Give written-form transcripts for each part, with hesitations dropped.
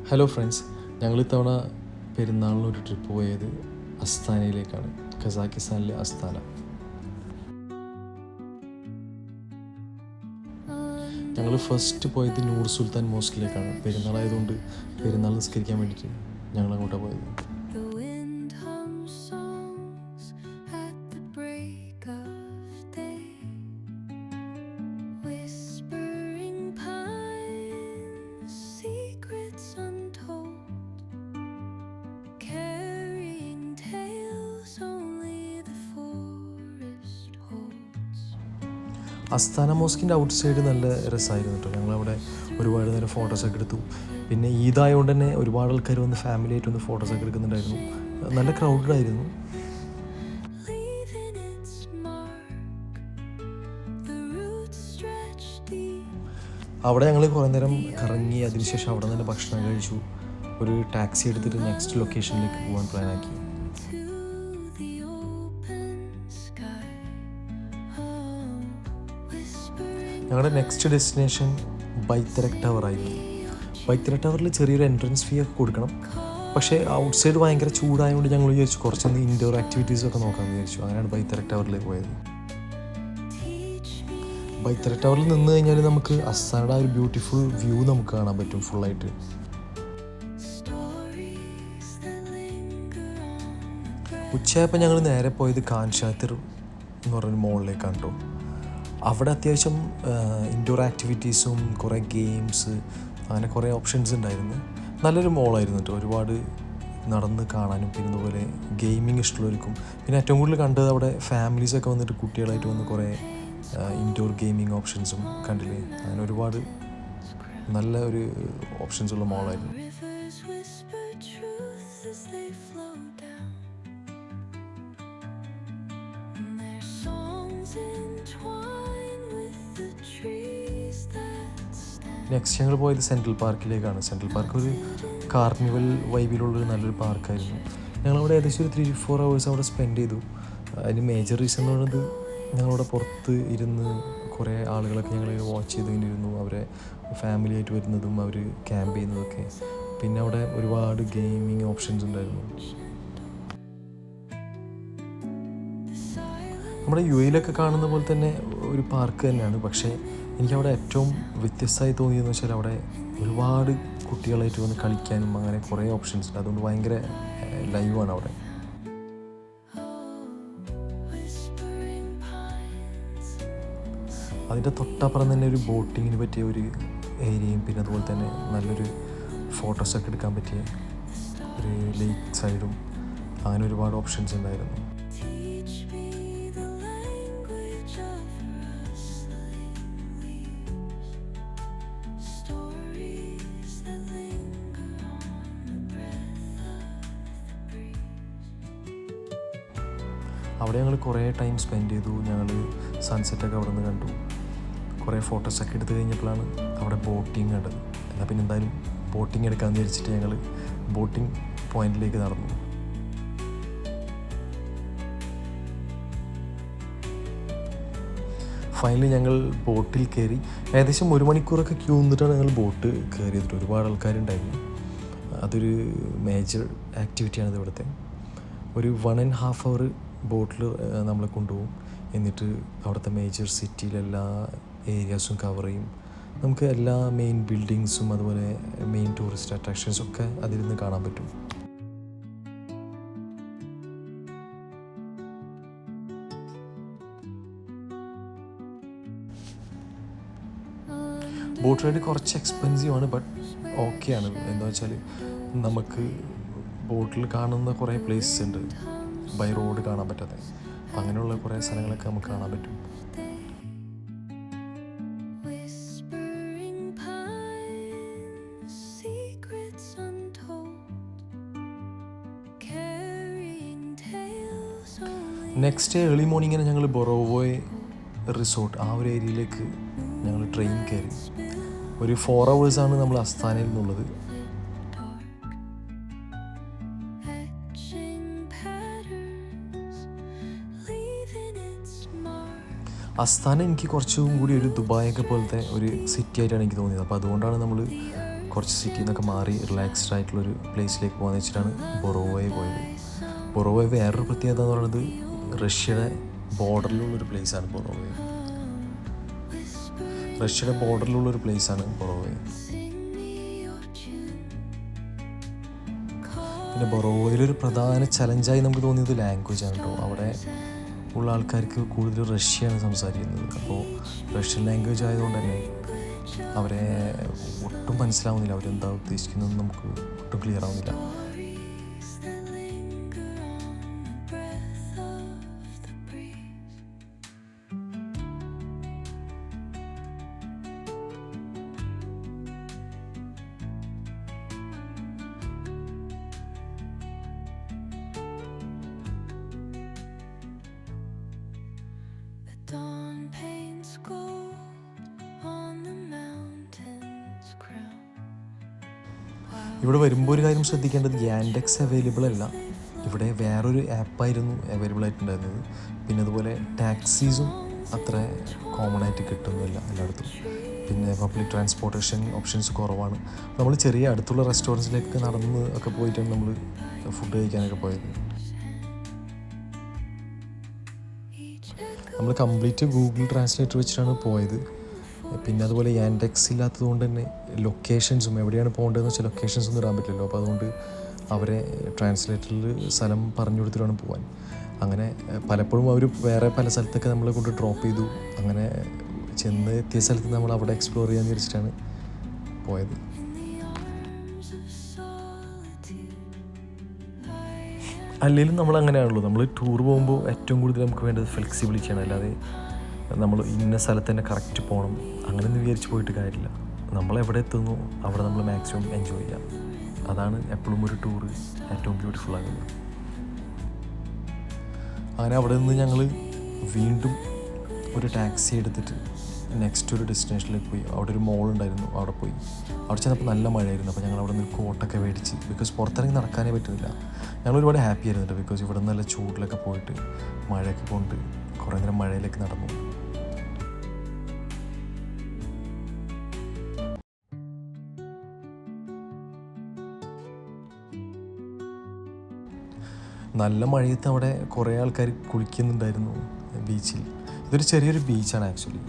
Hello friends, ഞങ്ങൾ ഇത്തവണ പെരുന്നാളിനൊരു trip പോയത് അസ്താനയിലേക്കാണ്. കസാക്കിസ്ഥാനിലെ അസ്താന. ഞങ്ങൾ ഫസ്റ്റ് പോയത് നൂർ സുൽത്താൻ മോസ്കിലേക്കാണ്. പെരുന്നാളായതുകൊണ്ട് പെരുന്നാൾ നിസ്കരിക്കാൻ വേണ്ടിയിട്ട് ഞങ്ങൾ അങ്ങോട്ടാണ് പോയത്. അസ്താന മോസ്കിൻ്റെ ഔട്ട് സൈഡ് നല്ല രസമായിരുന്നു കേട്ടോ. ഞങ്ങളവിടെ ഒരുപാട് നേരം ഫോട്ടോസൊക്കെ എടുത്തു. പിന്നെ ഈദായതുകൊണ്ട് തന്നെ ഒരുപാട് ആൾക്കാർ വന്ന് ഫാമിലി ആയിട്ട് വന്ന് ഫോട്ടോസൊക്കെ എടുക്കുന്നുണ്ടായിരുന്നു. നല്ല ക്രൗഡഡ് ആയിരുന്നു. അവിടെ ഞങ്ങൾ കുറേ നേരം കറങ്ങി, അതിനുശേഷം അവിടെ തന്നെ ഭക്ഷണം കഴിച്ചു. ഒരു ടാക്സി എടുത്തിട്ട് നെക്സ്റ്റ് ലൊക്കേഷനിലേക്ക് പോകാൻ പ്ലാനാക്കി. ഞങ്ങളുടെ നെക്സ്റ്റ് ഡെസ്റ്റിനേഷൻ ബൈത്തരക് ടവർ ആയിരുന്നു. ബൈത്തരക് ടവറിൽ ചെറിയൊരു എൻട്രൻസ് ഫീ ഒക്കെ കൊടുക്കണം. പക്ഷേ ഔട്ട് സൈഡ് ഭയങ്കര ചൂടായതുകൊണ്ട് ഞങ്ങൾ വിചാരിച്ചു കുറച്ചൊന്ന് ഇൻഡോർ ആക്ടിവിറ്റീസൊക്കെ നോക്കാമെന്ന് വിചാരിച്ചു. അങ്ങനെയാണ് ബൈത്തരക് ടവറിലേക്ക് പോയത്. ബൈത്തരക് ടവറിൽ നിന്ന് കഴിഞ്ഞാൽ നമുക്ക് അസ്താനയുടെ ആ ഒരു ബ്യൂട്ടിഫുൾ വ്യൂ നമുക്ക് കാണാൻ പറ്റും ഫുള്ളായിട്ട്. ഉച്ചയായപ്പോൾ ഞങ്ങൾ നേരെ പോയത് ഖാൻ ഷാത്തിർ എന്ന് പറഞ്ഞൊരു മോളിലേക്കാണ് കേട്ടോ. അവിടെ അത്യാവശ്യം ഇൻഡോർ ആക്ടിവിറ്റീസും കുറേ ഗെയിംസ് അങ്ങനെ കുറേ ഓപ്ഷൻസ് ഉണ്ടായിരുന്നു. നല്ലൊരു മോളായിരുന്നു കേട്ടോ. ഒരുപാട് നടന്ന് കാണാനും പിന്നെ അതുപോലെ ഗെയിമിങ് ഇഷ്ടമുള്ളവർക്കും. പിന്നെ ഏറ്റവും കൂടുതൽ കണ്ടത് അവിടെ ഫാമിലീസൊക്കെ വന്നിട്ട് കുട്ടികളായിട്ട് വന്ന് കുറേ ഇൻഡോർ ഗെയിമിങ് ഓപ്ഷൻസും കണ്ടില്ലേ. അങ്ങനെ ഒരുപാട് നല്ല ഒരു ഓപ്ഷൻസുള്ള മോളായിരുന്നു. നെക്സ്റ്റ് ഞങ്ങൾ പോയത് സെൻട്രൽ പാർക്കിലേക്കാണ്. സെൻട്രൽ പാർക്ക് ഒരു കാർണിവൽ വൈബിലുള്ളൊരു നല്ലൊരു പാർക്കായിരുന്നു. ഞങ്ങളവിടെ ഏകദേശം ഒരു 3-4 hours അവിടെ സ്പെൻഡ് ചെയ്തു. അതിന് മേജർ റീസൺ എന്ന് പറയുന്നത് ഞങ്ങളവിടെ പുറത്ത് ഇരുന്ന് കുറേ ആളുകളൊക്കെ ഞങ്ങൾ വാച്ച് ചെയ്തുകൊണ്ടിരുന്നു. അവരെ ഫാമിലി ആയിട്ട് വരുന്നതും അവർ ക്യാമ്പ് ചെയ്യുന്നതൊക്കെ. പിന്നെ അവിടെ ഒരുപാട് ഗെയിമിങ് ഓപ്ഷൻസ് ഉണ്ടായിരുന്നു. നമ്മുടെ UAE കാണുന്ന പോലെ തന്നെ ഒരു പാർക്ക് തന്നെയാണ്. പക്ഷേ എനിക്കവിടെ ഏറ്റവും വ്യത്യസ്തമായി തോന്നിയതെന്ന് വെച്ചാൽ അവിടെ ഒരുപാട് കുട്ടികളായിട്ട് വന്ന് കളിക്കാനും അങ്ങനെ കുറേ ഓപ്ഷൻസ് ഉണ്ട്. അതുകൊണ്ട് ഭയങ്കര ലൈവാണ് അവിടെ. അതിൻ്റെ തൊട്ടപ്പുറം തന്നെ ഒരു ബോട്ടിങ്ങിന് പറ്റിയ ഒരു ഏരിയയും പിന്നെ അതുപോലെ തന്നെ നല്ലൊരു ഫോട്ടോസൊക്കെ എടുക്കാൻ പറ്റിയ ഒരു ലേക്ക് സൈഡും അങ്ങനെ ഒരുപാട് ഓപ്ഷൻസ് ഉണ്ടായിരുന്നു. അവിടെ ഞങ്ങൾ കുറേ ടൈം സ്പെൻഡ് ചെയ്തു. ഞങ്ങൾ സൺസെറ്റൊക്കെ അവിടെ നിന്ന് കണ്ടു. കുറേ ഫോട്ടോസൊക്കെ എടുത്തു കഴിഞ്ഞപ്പോഴാണ് അവിടെ ബോട്ടിങ് കണ്ടത്. എന്നാൽ പിന്നെ എന്തായാലും ബോട്ടിങ് എടുക്കാമെന്ന് വിചാരിച്ചിട്ട് ഞങ്ങൾ ബോട്ടിങ് പോയിന്റിലേക്ക് നടന്നു. ഫൈനലി ഞങ്ങൾ ബോട്ടിൽ കയറി. ഏകദേശം 1 മണിക്കൂറൊക്കെ ക്യൂ നിന്നിട്ടാണ് ഞങ്ങൾ ബോട്ട് കയറിയത്. ഒരുപാട് ആൾക്കാരുണ്ടായിരുന്നു. അതൊരു മേജർ ആക്ടിവിറ്റിയാണിത് ഇവിടുത്തെ. ഒരു 1.5 hour ബോട്ടിൽ നമ്മളെ കൊണ്ടുപോകും. എന്നിട്ട് അവിടുത്തെ മേജർ സിറ്റിയിലെല്ലാ ഏരിയാസും കവർ ചെയ്യും. നമുക്ക് എല്ലാ മെയിൻ ബിൽഡിങ്സും അതുപോലെ മെയിൻ ടൂറിസ്റ്റ് അട്രാക്ഷൻസും ഒക്കെ അതിൽ നിന്ന് കാണാൻ പറ്റും. ബോട്ട് റൈഡ് കുറച്ച് എക്സ്പെൻസീവാണ്, ബട്ട് ഓക്കെയാണ്. എന്താ വെച്ചാൽ നമുക്ക് ബോട്ടിൽ കാണുന്ന കുറേ പ്ലേസസ് ഉണ്ട് ബൈ റോഡ് കാണാൻ പറ്റാതെ. അപ്പം അങ്ങനെയുള്ള കുറേ സ്ഥലങ്ങളൊക്കെ നമുക്ക് കാണാൻ പറ്റും. നെക്സ്റ്റ് ഏർലി മോർണിംഗിന് ഞങ്ങൾ ബൊറോവോയ് റിസോർട്ട് ആ ഒരു ഏരിയയിലേക്ക് ഞങ്ങൾ ട്രെയിൻ കയറി. ഒരു 4 hours നമ്മൾ അസ്താനയിൽ നിന്നുള്ളത്. അസ്താന എനിക്ക് കുറച്ചും കൂടി ഒരു ദുബായൊക്കെ പോലത്തെ ഒരു സിറ്റി ആയിട്ടാണ് എനിക്ക് തോന്നിയത്. അപ്പോൾ അതുകൊണ്ടാണ് നമ്മൾ കുറച്ച് സിറ്റിയിൽ നിന്നൊക്കെ മാറി റിലാക്സ്ഡ് ആയിട്ടുള്ളൊരു പ്ലേസിലേക്ക് പോകാമെന്ന് വെച്ചിട്ടാണ് ബൊറോവയെ പോയത്. ബൊറോവയെ വേറൊരു പ്രത്യേകത എന്ന് പറയുന്നത് റഷ്യയുടെ ബോർഡറിലുള്ളൊരു പ്ലേസാണ് ബൊറോവയെ. റഷ്യയുടെ ബോർഡറിലുള്ളൊരു പ്ലേസാണ് ബൊറോവയെ. പിന്നെ ബൊറോവയിലൊരു പ്രധാന ചലഞ്ചായി നമുക്ക് തോന്നിയത് ലാംഗ്വേജാണ് കേട്ടോ. അവിടെ ഉള്ള ആൾക്കാർക്ക് കൂടുതൽ റഷ്യയാണ് സംസാരിക്കുന്നത്. അപ്പോൾ റഷ്യൻ ലാംഗ്വേജ് ആയതുകൊണ്ട് തന്നെ അവരെ ഒട്ടും മനസ്സിലാവുന്നില്ല. അവരെന്താ ഉദ്ദേശിക്കുന്നതെന്ന് നമുക്ക് ഒട്ടും ക്ലിയർ ആവുന്നില്ല. ഇവിടെ വരുമ്പോൾ ഒരു കാര്യം ശ്രദ്ധിക്കേണ്ടത് യാൻഡെക്സ് അവൈലബിൾ അല്ല. ഇവിടെ വേറൊരു ആപ്പായിരുന്നു അവൈലബിൾ ആയിട്ടുണ്ടായിരുന്നത്. പിന്നെ അതുപോലെ ടാക്സീസും അത്ര കോമൺ ആയിട്ട് കിട്ടുന്നില്ല എല്ലായിടത്തും. പിന്നെ പബ്ലിക് ട്രാൻസ്പോർട്ടേഷൻ ഓപ്ഷൻസ് കുറവാണ്. നമ്മൾ ചെറിയ അടുത്തുള്ള റെസ്റ്റോറൻറ്റ്സിലേക്ക് നടന്ന് ഒക്കെ പോയിട്ടാണ് നമ്മൾ ഫുഡ് കഴിക്കാനൊക്കെ പോയത്. നമ്മൾ കംപ്ലീറ്റ് ഗൂഗിൾ ട്രാൻസ്ലേറ്റർ വെച്ചിട്ടാണ് പോയത്. പിന്നെ അതുപോലെ യാൻഡെക്സ് ഇല്ലാത്തത് കൊണ്ട് തന്നെ ലൊക്കേഷൻസും എവിടെയാണ് പോകേണ്ടതെന്ന് വെച്ചാൽ ലൊക്കേഷൻസ് ഒന്നും ഇടാൻ പറ്റില്ലല്ലോ. അപ്പോൾ അതുകൊണ്ട് അവരെ ട്രാൻസ്ലേറ്ററിൽ സ്ഥലം പറഞ്ഞു കൊടുത്തിട്ടാണ് പോകാൻ. അങ്ങനെ പലപ്പോഴും അവർ വേറെ പല സ്ഥലത്തൊക്കെ നമ്മളെ കൊണ്ട് ഡ്രോപ്പ് ചെയ്തു. അങ്ങനെ ചെന്ന് എത്തിയ സ്ഥലത്ത് നമ്മൾ അവിടെ എക്സ്പ്ലോർ ചെയ്യാൻ വിചാരിച്ചിട്ടാണ് പോയത്. അല്ലെങ്കിലും നമ്മൾ അങ്ങനെയാണല്ലോ. നമ്മൾ ടൂർ പോകുമ്പോൾ ഏറ്റവും കൂടുതൽ നമുക്ക് വേണ്ടത് ഫ്ലെക്സിബിലിറ്റിയാണ്. അല്ലാതെ നമ്മൾ ഇന്ന സ്ഥലത്ത് തന്നെ കറക്റ്റ് പോകണം അങ്ങനെയൊന്നും വിചാരിച്ച് പോയിട്ട് കാര്യമില്ല. നമ്മളെവിടെ എത്തുന്നു അവിടെ നമ്മൾ മാക്സിമം എൻജോയ് ചെയ്യാം. അതാണ് എപ്പോഴും ഒരു ടൂറ് ഏറ്റവും ബ്യൂട്ടിഫുൾ ആകുന്നത്. അങ്ങനെ അവിടെ നിന്ന് ഞങ്ങൾ വീണ്ടും ഒരു ടാക്സി എടുത്തിട്ട് നെക്സ്റ്റ് ഒരു ഡെസ്റ്റിനേഷനിലേക്ക് പോയി. അവിടെ ഒരു മോൾ ഉണ്ടായിരുന്നു, അവിടെ പോയി. അവിടെ ചെന്നപ്പോൾ നല്ല മഴയായിരുന്നു. അപ്പോൾ ഞങ്ങൾ അവിടെ നിന്ന് കോട്ടൊക്കെ മേടിച്ച്, ബിക്കോസ് പുറത്തിറങ്ങി നടക്കാനേ പറ്റുന്നില്ല. ഞങ്ങൾ ഒരുപാട് ഹാപ്പി ആയിരുന്നു ബിക്കോസ് ഇവിടെ നിന്ന് നല്ല ചൂടിലൊക്കെ പോയിട്ട് മഴയൊക്കെ കൊണ്ട് കുറേ നേരം മഴയിലേക്ക് നടന്നു. നല്ല മഴയത്ത് അവിടെ കുറേ ആൾക്കാർ കുളിക്കുന്നുണ്ടായിരുന്നു ബീച്ചിൽ. ഇതൊരു ചെറിയൊരു ബീച്ചാണ് ആക്ച്വലി.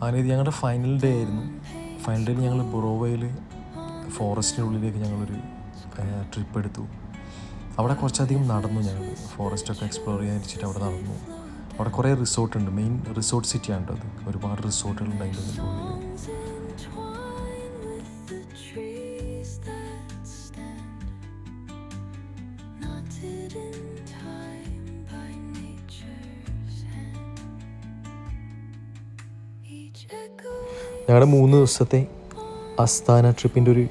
അങ്ങനെ ഇത് ഞങ്ങളുടെ ഫൈനൽ ഡേ ആയിരുന്നു. ഫൈനൽ ഡേയിൽ ഞങ്ങൾ ബൊറോവയിൽ ഫോറസ്റ്റിനുള്ളിലേക്ക് ഞങ്ങളൊരു ട്രിപ്പ് എടുത്തു. അവിടെ കുറച്ചധികം നടന്നു. ഞങ്ങൾ ഫോറസ്റ്റൊക്കെ എക്സ്പ്ലോർ ചെയ്യാൻ വെച്ചിട്ട് അവിടെ നടന്നു. അവിടെ കുറേ റിസോർട്ടുണ്ട്. മെയിൻ റിസോർട്ട് സിറ്റിയാണ് കേട്ടോ അത്. ഒരുപാട് റിസോർട്ടുകളുണ്ട് അതിൻ്റെ ഉള്ളിൽ. ഞങ്ങളുടെ 3 ദിവസത്തെ അസ്താന ട്രിപ്പിൻ്റെ ഒരു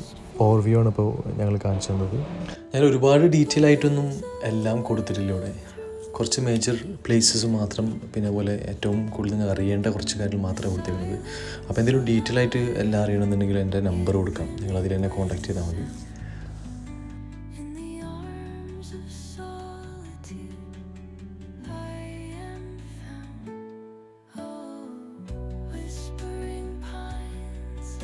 ഓവർവ്യൂ ആണ് ഇപ്പോൾ ഞങ്ങൾ കാണിച്ചു തന്നത്. ഞാൻ ഒരുപാട് ഡീറ്റെയിൽ ആയിട്ടൊന്നും എല്ലാം കൊടുത്തിട്ടില്ല ഇവിടെ. കുറച്ച് മേജർ പ്ലേസസ് മാത്രം, പിന്നെ പോലെ ഏറ്റവും കൂടുതൽ നിങ്ങൾ അറിയേണ്ട കുറച്ച് കാര്യങ്ങൾ മാത്രമേ കൊടുത്തിരുന്നത്. അപ്പോൾ എന്തെങ്കിലും ഡീറ്റെയിൽ ആയിട്ട് എല്ലാം അറിയണമെന്നുണ്ടെങ്കിൽ എൻ്റെ നമ്പർ കൊടുക്കാം, നിങ്ങൾ അതിൽ എന്നെ കോൺടാക്ട് ചെയ്താൽ മതി.